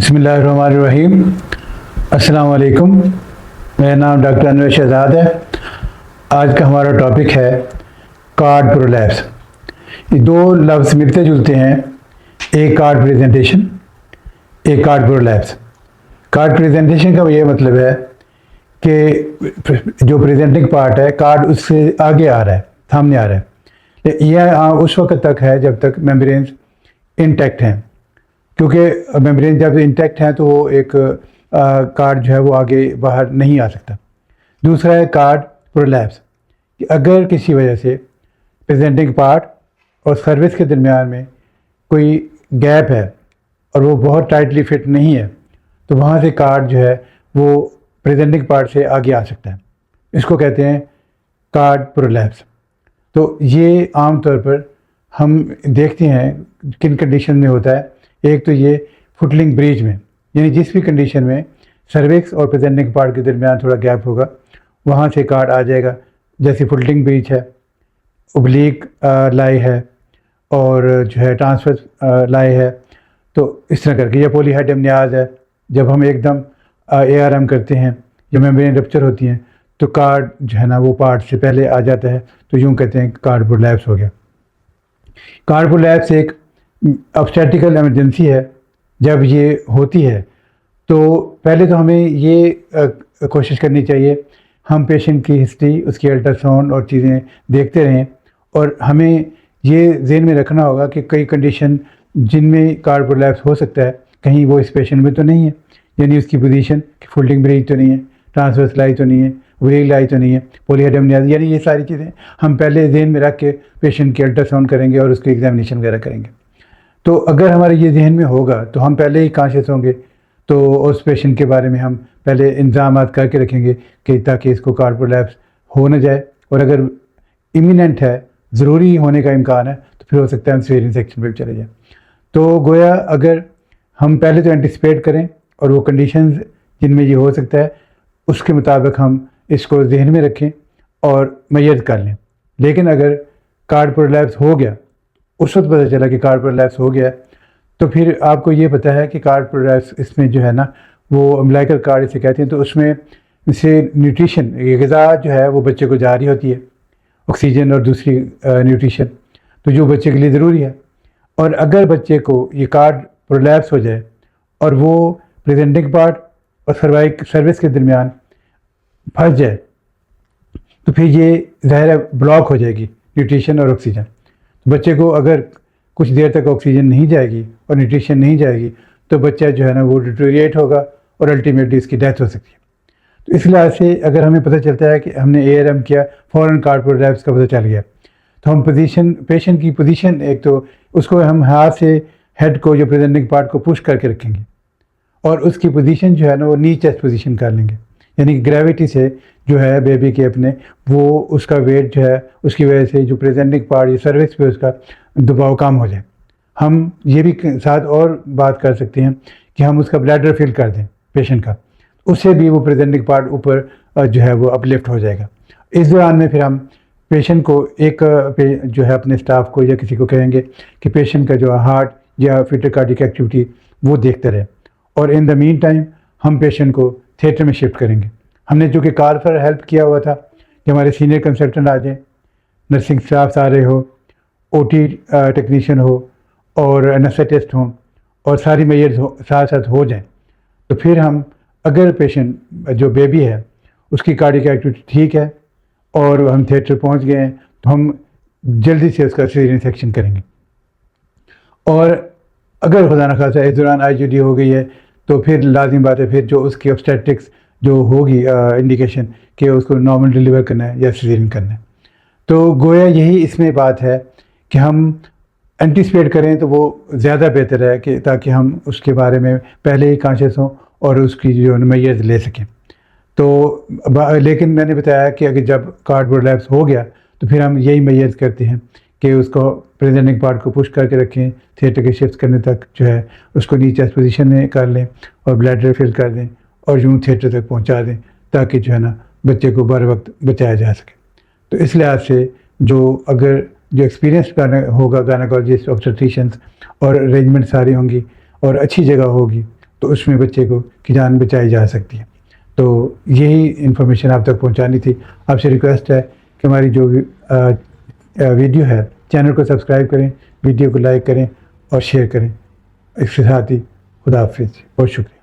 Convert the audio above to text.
बिस्मिल्लाहिर्रहमानिर्रहीम। अस्सलाम वालेकुम। मेरा नाम डॉक्टर अनवर शहजाद है। आज का हमारा टॉपिक है कार्ड प्रोलैप्स। ये दो लफ्ज़ मिलते जुलते हैं, एक कार्ड प्रेजेंटेशन, एक कार्ड प्रोलैप्स। कार्ड प्रेजेंटेशन का ये मतलब है कि जो प्रेजेंटिंग पार्ट है कार्ड उससे आगे आ रहा है, सामने आ रहा है। यह उस वक्त तक है जब तक मेम्ब्रेन्स इंटैक्ट हैं, क्योंकि मेम्ब्रेन जब इंटैक्ट हैं तो वो एक कार्ड जो है वो आगे बाहर नहीं आ सकता। दूसरा है कार्ड प्रोलैप्स, कि अगर किसी वजह से प्रेजेंटिंग पार्ट और सर्विस के दरमियान में कोई गैप है और वो बहुत टाइटली फिट नहीं है, तो वहाँ से कार्ड जो है वो प्रेजेंटिंग पार्ट से आगे आ सकता है। इसको कहते हैं कार्ड प्रोलैप्स। तो ये आम तौर पर हम देखते हैं किन कंडीशन में होता है। एक तो ये फुटलिंग ब्रीच में, यानी जिस भी कंडीशन में सर्विक्स और प्रेजेंटिंग पार्ट के दरमियान थोड़ा गैप होगा वहाँ से कार्ड आ जाएगा। जैसे फुटलिंग ब्रीच है, ओब्लीक लाई है और जो है ट्रांसवर्स लाई है, तो इस तरह करके। या पॉलीहाइड्रोनियाज है, जब हम एकदम ARM करते हैं, जब मेम्ब्रेन रप्चर होती हैं तो कार्ड जो है ना वो पार्ट से पहले आ जाता है, तो यूँ कहते हैं कार्ड प्रोलैप्स हो गया। कार्ड प्रोलैप्स एक ऑब्स्टेट्रिकल इमरजेंसी है। जब ये होती है तो पहले तो हमें ये कोशिश करनी चाहिए, हम पेशेंट की हिस्ट्री, उसकी अल्ट्रासाउंड और चीज़ें देखते रहें, और हमें ये ज़हन में रखना होगा कि कई कंडीशन जिनमें कार्ड प्रोलैप्स हो सकता है कहीं वो इस पेशेंट में तो नहीं है। यानी उसकी पोजीशन फुटलिंग ब्रीच तो नहीं है, ट्रांसवर्स लाई तो नहीं है, ओब्लीक लाई तो नहीं है, पॉलीहाइड्रोनियाज, यानी ये सारी चीज़ें हम पहले ज़हन में रख के पेशेंट की अल्ट्रासाउंड करेंगे और उसकी एग्जामिनेशन वगैरह करेंगे। तो अगर हमारे ये जहन में होगा तो हम पहले ही कॉन्शियस होंगे, तो उस पेशेंट के बारे में हम पहले इंतजाम करके रखेंगे कि ताकि इसको कार्ड प्रोलैप्स हो न जाए। और अगर इमिनेंट है, ज़रूरी होने का इम्कान है, तो फिर हो सकता है हम सीजरियन सेक्शन पर चले जाएँ। तो गोया अगर हम पहले तो एंटिसिपेट करें और वो कंडीशंस जिनमें ये हो सकता है उसके मुताबिक हम इसको जहन में रखें और मैय्यत कर लें। लेकिन अगर कार्ड प्रोलैप्स हो गया, उस वक्त पता चला कि कार्ड प्रोलैप्स हो गया, तो फिर आपको ये पता है कि कार्ड प्रोलैप्स इसमें जो है ना वो अम्बिलिकल कार्ड इसे कहते हैं, तो उसमें से न्यूट्रिशन, ये ग़िज़ा जो है वो बच्चे को जा रही होती है, ऑक्सीजन और दूसरी न्यूट्रिशन, तो जो बच्चे के लिए ज़रूरी है। और अगर बच्चे को ये कार्ड प्रोलैप्स हो जाए और वो प्रेजेंटिंग पार्ट और सर्विस के दरमियान फंस जाए, तो फिर ये ज़ाहिर ब्लॉक हो जाएगी न्यूट्रिशन और ऑक्सीजन। तो बच्चे को अगर कुछ देर तक ऑक्सीजन नहीं जाएगी और न्यूट्रिशन नहीं जाएगी तो बच्चा जो है ना वो डिटोरिएट होगा और अल्टीमेटली इसकी डेथ हो सकती है। तो इस लिहाज से अगर हमें पता चलता है कि हमने ARM किया, फ़ौरन कार्ड प्रोलैप्स का पता चल गया, तो हम पोजीशन, पेशेंट की पोजीशन, एक तो उसको हम हाथ से हेड को, जो प्रेजेंटिंग पार्ट को पुश करके रखेंगे और उसकी पोजीशन जो है ना वो नी चेस्ट पोजीशन कर लेंगे। यानी ग्रेविटी से जो है बेबी के अपने वो उसका वेट जो है उसकी वजह से जो प्रेजेंटिंग पार्ट या सर्विस पे उसका दबाव कम हो जाए। हम ये भी साथ और बात कर सकते हैं कि हम उसका ब्लैडर फिल कर दें पेशेंट का, उससे भी वो प्रेजेंटिंग पार्ट ऊपर जो है वो अपलिफ्ट हो जाएगा। इस दौरान में फिर हम पेशेंट को जो है अपने स्टाफ को या किसी को कहेंगे कि पेशेंट का जो हार्ट या फिटर कार्डिक एक्टिविटी वो देखते रहे, और इन द मीन टाइम हम पेशेंट को थिएटर में शिफ्ट करेंगे। हमने जो कि कॉल फॉर हेल्प किया हुआ था कि हमारे सीनियर कंसल्टेंट आ जाएँ, नर्सिंग स्टाफ आ रहे हो, OT टेक्नीशियन हो और एनेस्थेटिस्ट हों और सारी मैयर्स साथ साथ हो जाएं, तो फिर हम, अगर पेशेंट जो बेबी है उसकी कार्डिक एक्टिविटी ठीक है और हम थिएटर पहुंच गए हैं, तो हम जल्दी से उसका सीजरियन सेक्शन करेंगे। और अगर खुदा न खासा इस दौरान IGD हो गई है तो फिर लाजिम बात है, फिर जो उसकी ऑब्स्टेट्रिक्स जो होगी इंडिकेशन कि उसको नॉर्मल डिलीवर करना है या सीजरियन करना है। तो गोया यही इसमें बात है कि हम एंटिसिपेट करें तो वो ज़्यादा बेहतर है, कि ताकि हम उसके बारे में पहले ही कॉन्शियस हों और उसकी जो मैयर्स ले सकें। तो लेकिन मैंने बताया कि अगर जब कार्ड प्रोलैप्स हो गया तो फिर हम यही मैयर्स करते हैं कि उसको प्रेजेंटिंग पार्ट को पुश करके रखें, थिएटर के शिफ्ट करने तक जो है उसको नीचे पोजीशन में कर लें और ब्लैडर फिल कर दें और यूँ थिएटर तक पहुंचा दें, ताकि जो है ना बच्चे को बर वक्त बचाया जा सके। तो इस लिहाज से अगर जो एक्सपीरियंस होगा गायनेकोलॉजिस्ट, ऑब्स्टेट्रिशियंस और अरेंजमेंट सारी होंगी और अच्छी जगह होगी, तो उसमें बच्चे की जान बचाई जा सकती है। तो यही इन्फॉर्मेशन आप तक पहुंचानी थी। आपसे रिक्वेस्ट है कि हमारी जो वीडियो है, चैनल को सब्सक्राइब करें, वीडियो को लाइक करें और शेयर करें। इसके साथ ही खुदा हाफिज़, बहुत शुक्रिया।